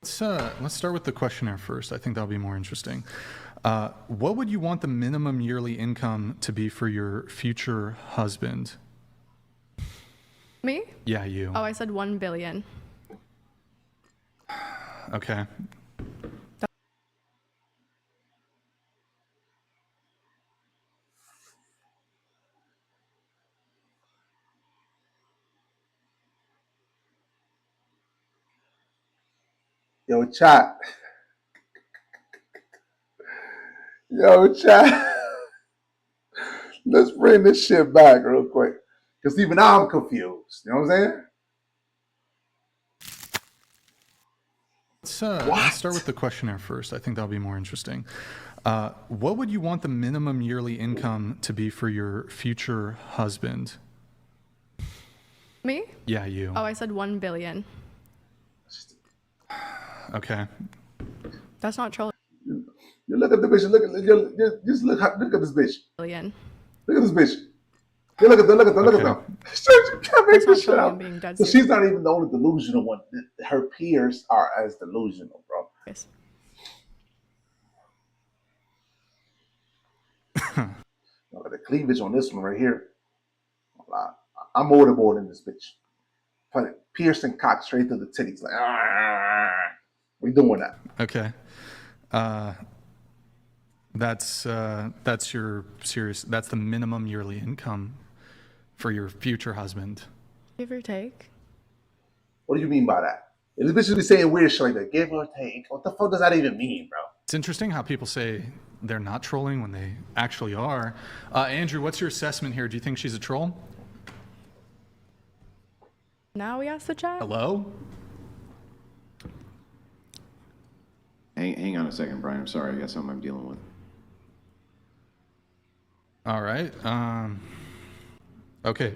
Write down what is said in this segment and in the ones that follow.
Let's start with the questionnaire first. I think that'll be more interesting. What would you want the minimum yearly income to be for your future husband? Me? Yeah, you. Oh, I said 1 billion. Okay. Yo, chat. Yo, chat. Let's bring this shit back real quick. Because even I'm confused. You know what I'm saying? Let's start with the questionnaire first. I think that'll be more interesting. What would you want the minimum yearly income to be for your future husband? Me? Yeah, you. Oh, I said 1 billion. Okay. That's not trolling. You look at the bitch. Look at this bitch. Billion. Look at this bitch. You look at them. Look at them. You can't make this shit up. So she's not even the only delusional one. Her peers are as delusional, bro. Yes. Look at the cleavage on this one right here. I'm more than this bitch. Piercing cock straight through the titties. Like, we doing that. Okay. That's your serious. That's the minimum yearly income for your future husband. Give or take. What do you mean by that? This bitch be saying weird shit like that. Give or take. What the fuck does that even mean, bro? It's interesting how people say they're not trolling when they actually are. Andrew, what's your assessment here? Do you think she's a troll? Now we ask the chat. Hello? Hang on a second, Brian. I'm sorry. I got something I'm dealing with. All right. Okay.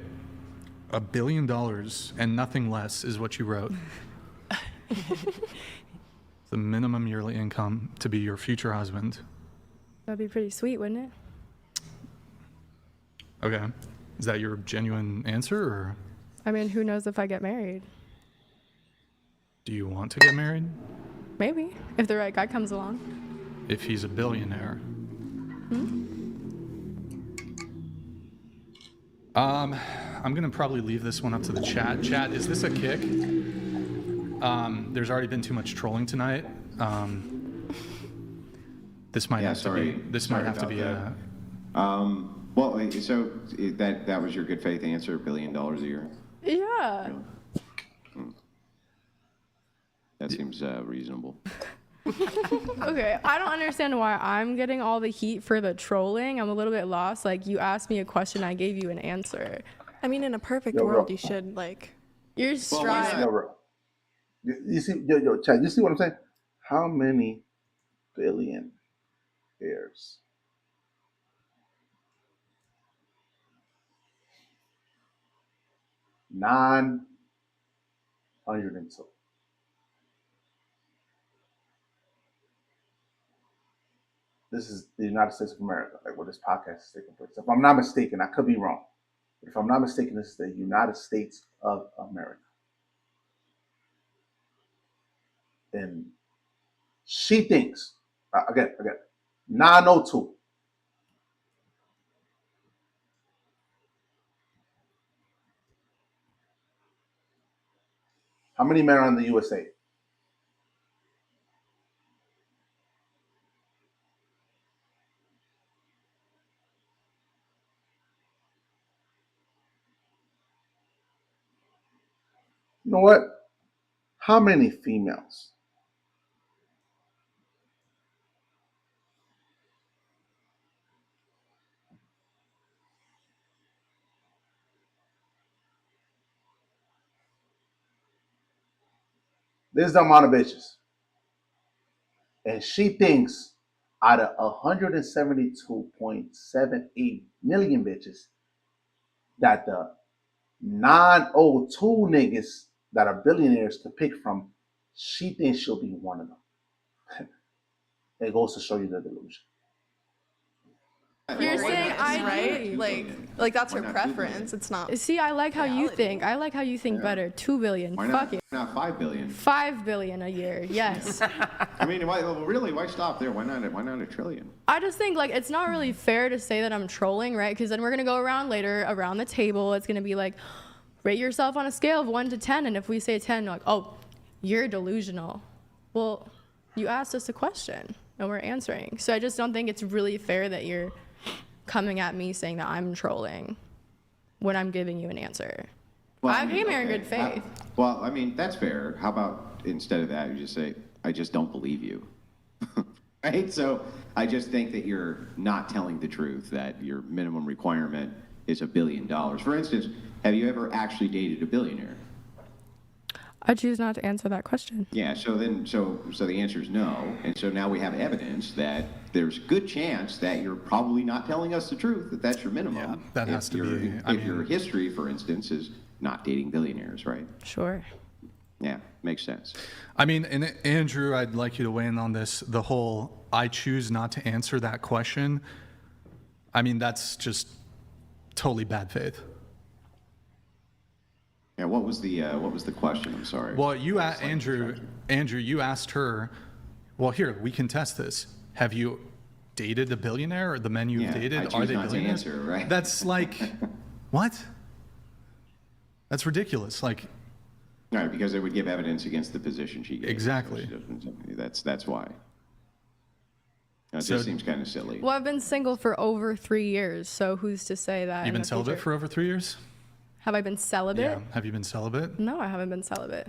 $1 billion and nothing less is what you wrote. The minimum yearly income to be your future husband. That'd be pretty sweet, wouldn't it? Okay. Is that your genuine answer, or? I mean, who knows if I get married? Do you want to get married? Maybe, if the right guy comes along. If he's a billionaire. I'm gonna probably leave this one up to the chat. Chat, is this a kick? There's already been too much trolling tonight. This might have to be. This might have to be a. Well, so that was your good faith answer, $1 billion a year. Yeah. Really? That seems reasonable. Okay, I don't understand why I'm getting all the heat for the trolling. I'm a little bit lost. Like, you asked me a question, I gave you an answer. I mean, in a perfect world, you should, like... You're striving. You see, yo, Chad, you see what I'm saying? How many billion heirs? $902. This is the United States of America, like where this podcast is taking place. If I'm not mistaken, I could be wrong. But if I'm not mistaken, this is the United States of America. And she thinks, again, 902. How many men are in the USA? You know what? How many females? This is the amount of bitches. And she thinks out of 172.78 million bitches that the 902 niggas that are billionaires to pick from, she thinks she'll be one of them. It goes to show you the delusion. You're saying I right? Like that's her Why not 2 billion? preference. It's not. See, I like how you Reality. think. I like how you think better. 2 billion. Why Fuck not? it. Why not 5 billion? 5 billion a year. Yes. I mean, why stop there? Why not a trillion? I just think like it's not really fair to say that I'm trolling, right? Because then we're gonna go around later around the table. It's gonna be like, rate yourself on a scale of 1 to 10, and if we say 10, like, oh, you're delusional. Well, you asked us a question and we're answering. So I just don't think it's really fair that you're coming at me saying that I'm trolling when I'm giving you an answer. Well, I came here in okay. good faith. Well, I mean, that's fair. How about instead of that, you just say, I just don't believe you. Right? So I just think that you're not telling the truth, that your minimum requirement is $1 billion. For instance, have you ever actually dated a billionaire? I choose not to answer that question. Yeah, so the answer is no. And so now we have evidence that there's good chance that you're probably not telling us the truth, that that's your minimum. Yeah, that has to be, If your history, for instance, is not dating billionaires, right? Sure. Yeah, makes sense. I mean, and Andrew, I'd like you to weigh in on this. The whole I choose not to answer that question. I mean, that's just totally bad faith. Yeah, what was the question? I'm sorry. Well, Andrew, you asked her, well, here, we can test this. Have you dated a billionaire, or the men you've Yeah, dated, I are choose they not to billionaires? answer, right? That's like, what? That's ridiculous. Like, Right, because it would give evidence against the position she gave. Exactly. That's why. It So- just seems kind of silly. Well, I've been single for over 3 years, so who's to say that? you've in been the celibate future- for over 3 years? Have I been celibate? Yeah. Have you been celibate? No, I haven't been celibate.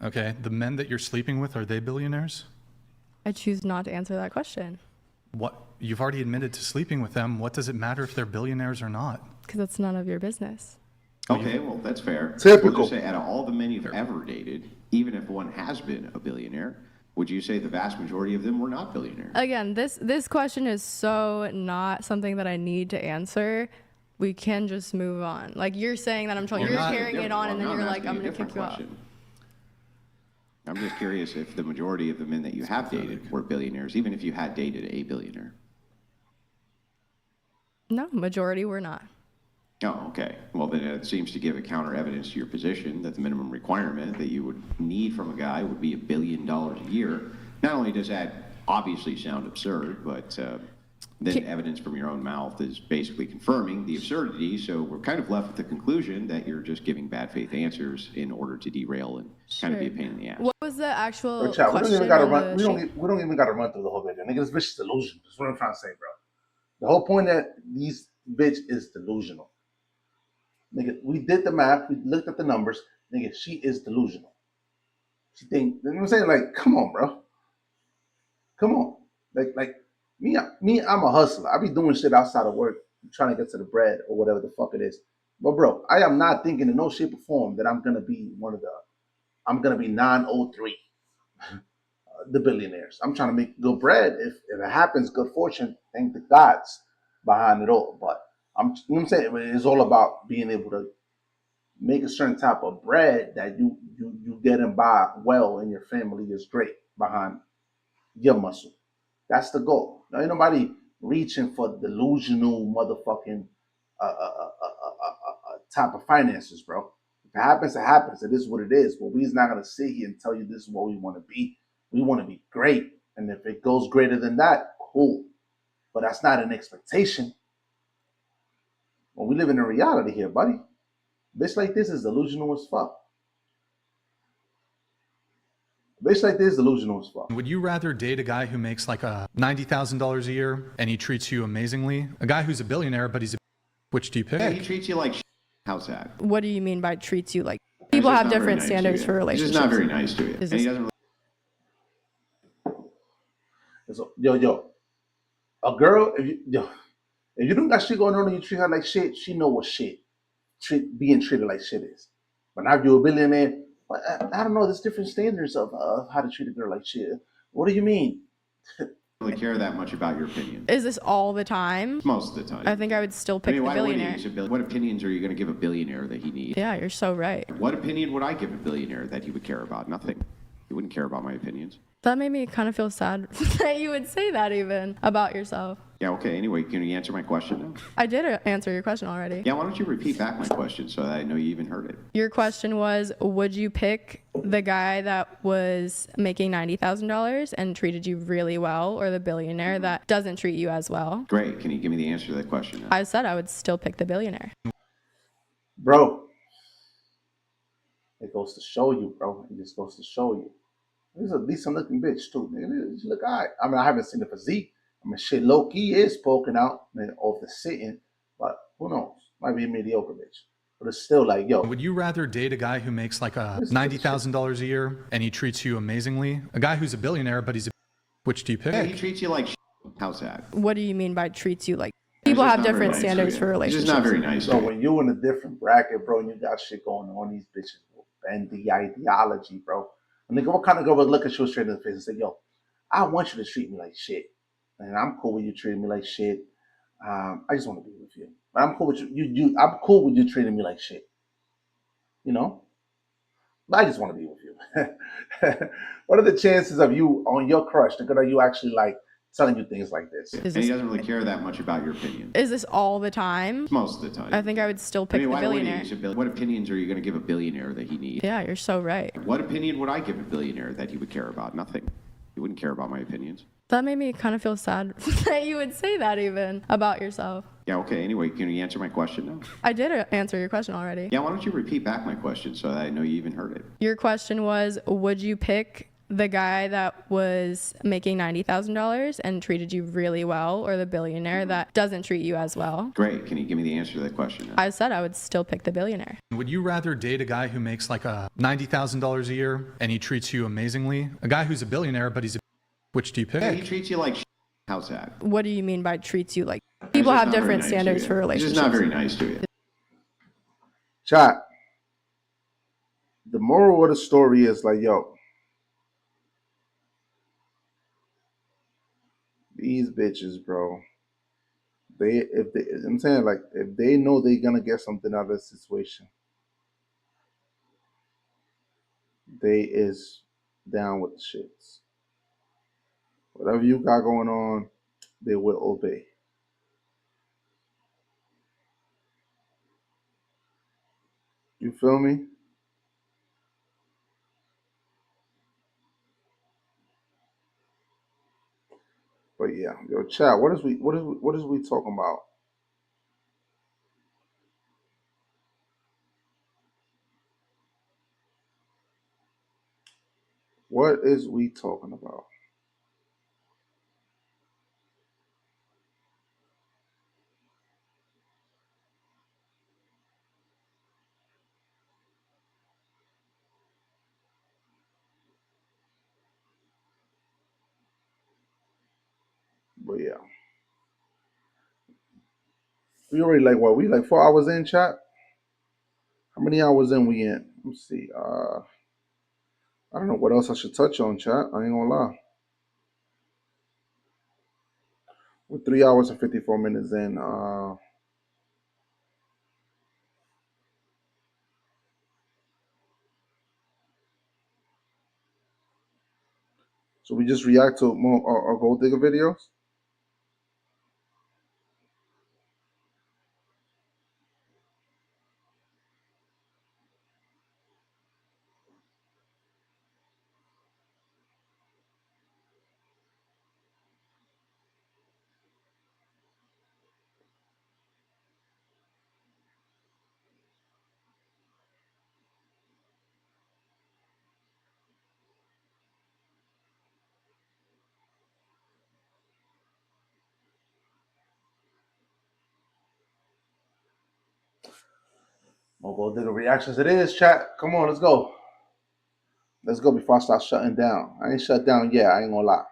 Okay. The men that you're sleeping with, are they billionaires? I choose not to answer that question What? You've already admitted to sleeping with them. What does it matter if they're billionaires or not? because it's none of your business. Okay, well, that's fair. Typical. We'll just say, out of all the men you've ever dated, even if one has been a billionaire, would you say the vast majority of them were not billionaires? Again, this question is so not something that I need to answer. We can just move on. Like you're saying that I'm trolling. Well, You're not- carrying it on, and then Well, you're I'm like, asking I'm you a gonna kick different you out. question. I'm just curious if the majority of the men that you have dated were billionaires, even if you had dated a billionaire. No, majority were not. Oh, okay. Well, then it seems to give a counter evidence to your position that the minimum requirement that you would need from a guy would be $1 billion a year. Not only does that obviously sound absurd, but then evidence from your own mouth is basically confirming the absurdity. So we're kind of left with the conclusion that you're just giving bad faith answers in order to derail and kind of be a pain in the ass. What was the actual Bro, chat, we don't question? even gotta on run. the sheet? We don't even gotta run through the whole video. Nigga, this bitch is delusional. That's what I'm trying to say, bro. The whole point that these bitch is delusional. Nigga, we did the math. We looked at the numbers. Nigga, she is delusional. She think. You know what I'm saying? Like, come on, bro. Come on. Like me. I'm a hustler. I be doing shit outside of work, trying to get to the bread or whatever the fuck it is. But bro, I am not thinking in no shape or form that I'm gonna be I'm gonna be 903. The billionaires. I'm trying to make good bread. If it happens, good fortune. Thank the gods behind it all. But you know what I'm saying? It's all about being able to make a certain type of bread that you get and buy well, and your family is great behind your muscle. That's the goal. Now, ain't nobody reaching for delusional motherfucking type of finances, bro. If it happens, it happens. It is what it is. But we's not gonna sit here and tell you this is what we want to be. We want to be great, and if it goes greater than that, cool. But that's not an expectation. Well, we live in a reality here, buddy. Bitch like this is delusional as fuck. Bitch like this is delusional as fuck. Would you rather date a guy who makes like $90,000 a year and he treats you amazingly? A guy who's a billionaire, but he's a... Which do you pick? Yeah, he treats you like shit. How's that? What do you mean by treats you like? He's People just have not very different nice to standards you. for relationships. He's just not very nice to you. Is And he this- doesn't really So, yo, a girl, if you don't got shit going on and you treat her like shit, she know what shit being treated like shit is. But now if you're a billionaire, I don't know. There's different standards of how to treat a girl like shit. What do you mean? care that much about your opinion. Is this all the time? Most of the time. I think I would still pick I mean, the why would billionaire. he? What opinions are you going to give a billionaire that he needs? Yeah, you're so right. What opinion would I give a billionaire that he would care about? Nothing. You wouldn't care about my opinions. That made me kind of feel sad that you would say that even about yourself. Yeah, okay. Anyway, can you answer my question now? I did answer your question already. Yeah, why don't you repeat back my question so that I know you even heard it? Your question was, would you pick the guy that was making $90,000 and treated you really well, or the billionaire that doesn't treat you as well? Great. Can you give me the answer to that question now? I said I would still pick the billionaire. Bro, it goes to show you, bro. It just goes to show you. This is a decent looking bitch too, nigga. She look alright. I mean, I haven't seen the physique. I mean, shit, low key is poking out, man, off the sitting, but who knows? Might be a mediocre bitch, but it's still like, yo. Would you rather date a guy who makes like a $90,000 a year and he treats you amazingly? A guy who's a billionaire, but he's a which do you pick? Yeah, he treats you like shit. How's that? What do you mean by treats you like? He's People just have not very different nice to standards you. for He's relationships. just not very nice. So to you. when you in a different bracket, bro, and you got shit going on, these bitches will bend the ideology, bro. And nigga, what kind of girl would look at you straight in the face and say, yo, I want you to treat me like shit. And I'm cool with you treating me like shit. I just want to be with you. But I'm cool with you. I'm cool with you treating me like shit. You know? But I just want to be with you. What are the chances of you on your crush, the girl that you actually like, telling you things like this? Is And he this, doesn't really care that much about your opinion. is this all the time? Most of the time. I think I would still I pick mean, the why would he? billionaire. He's a what opinions are you going to give a billionaire that he needs? Yeah, you're so right. What opinion would I give a billionaire that he would care about? Nothing. He wouldn't care about my opinions. That made me kind of feel sad that you would say that even about yourself. Yeah, okay. Anyway, can you answer my question now? I did answer your question already. Yeah, why don't you repeat back my question so that I know you even heard it? Your question was, would you pick the guy that was making $90,000 and treated you really well, or the billionaire that doesn't treat you as well? Great. Can you give me the answer to that question now? I said I would still pick the billionaire. Would you rather date a guy who makes like a $90,000 a year and he treats you amazingly? A guy who's a billionaire, but he's a which do you pick? Yeah, he treats you like shit. How's that? What do you mean by treats you like? He's People just have not very different nice to standards you. for He's relationships. just not very nice to you. Chat. The moral of the story is like, yo, these bitches, bro. I'm saying, like, if they know they're gonna get something out of this situation, they is down with the shits. Whatever you got going on, they will obey. You feel me? But yeah, yo, chat. What is we talking about? What is we talking about? But yeah, we already like what? We like 4 hours in, chat. How many hours in we in? Let's see. I don't know what else I should touch on, chat. I ain't gonna lie. We're 3 hours and 54 minutes in. So we just react to more our gold digger videos. More gold digger reactions. It is, chat. Come on, let's go. Let's go before I start shutting down. I ain't shut down yet. I ain't gonna lie.